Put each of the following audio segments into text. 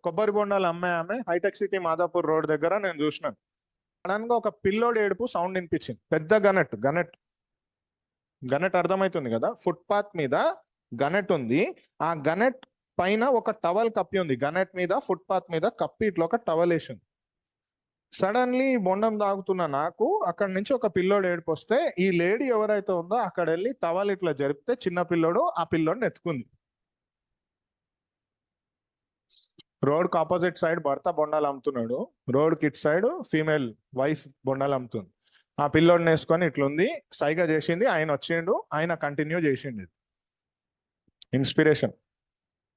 కొబ్బరి బొండాలు అమ్మే ఆమె హైటెక్ సిటీ మాదాపూర్ రోడ్ దగ్గర నేను చూసినాను. సడన్ గా ఒక పిల్లోడు ఏడుపు సౌండ్ వినిపించింది. పెద్ద గనెట్ గనెట్ గనెట్ అర్థమవుతుంది కదా, ఫుట్పాత్ మీద గనెట్ ఉంది. ఆ గనెట్ పైన ఒక టవల్ కప్పి ఉంది. గనెట్ మీద ఫుట్పాత్ మీద కప్పి ఇట్లా ఒక టవల్ వేసింది. సడన్లీ బొండం తాగుతున్న నాకు అక్కడి నుంచి ఒక పిల్లోడు ఏడుపు వస్తే ఈ లేడీ ఎవరైతే ఉందో అక్కడ వెళ్ళి టవల్ ఇట్లా జరిపితే చిన్న పిల్లోడు ఆ పిల్లోడిని ఎత్తుకుంది. రోడ్ కి ఆపోజిట్ సైడ్ భర్త బొండాలు అమ్ముతున్నాడు, రోడ్ కిట్ సైడ్ ఫీమేల్ వైఫ్ బొండాలు అమ్ముతుంది. ఆ పిల్లోడిని వేసుకొని ఇట్లుంది, సైగా చేసింది, ఆయన వచ్చిండు, ఆయన కంటిన్యూ చేసిండు. Inspiration.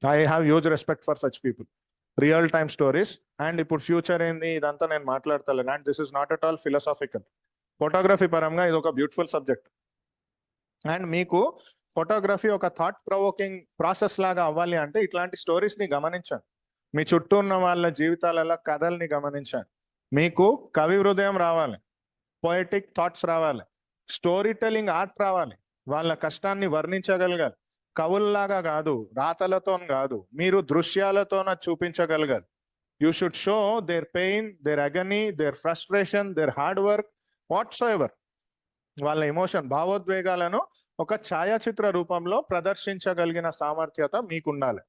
I have huge respect for such people. Real time stories. And ఇప్పుడు ఫ్యూచర్ ఏంది ఇదంతా నేను మాట్లాడతలేను. And this is not at all philosophical. Photography పరంగా ఇది ఒక బ్యూటిఫుల్ సబ్జెక్ట్. అండ్ మీకు ఫోటోగ్రఫీ ఒక థాట్ ప్రొవోకింగ్ ప్రాసెస్ లాగా అవ్వాలి అంటే ఇట్లాంటి స్టోరీస్ ని గమనించండి. మీ చుట్టూ ఉన్న వాళ్ళ జీవితాలలో కథల్ని గమనించండి. మీకు కవి హృదయం రావాలి, పోయటిక్ థాట్స్ రావాలి, స్టోరీ టెల్లింగ్ ఆర్ట్ రావాలి, వాళ్ళ కష్టాన్ని వర్ణించగలగాలి. కవుల్లాగా కాదు, రాతలతో కాదు, మీరు దృశ్యాలతోన చూపించగలగాలి. You should show their pain, their agony, their frustration, their hard work, whatsoever. వాళ్ళ ఎమోషన్, భావోద్వేగాలను ఒక ఛాయాచిత్ర రూపంలో ప్రదర్శించగలిగిన సామర్థ్యత మీకుండాలి.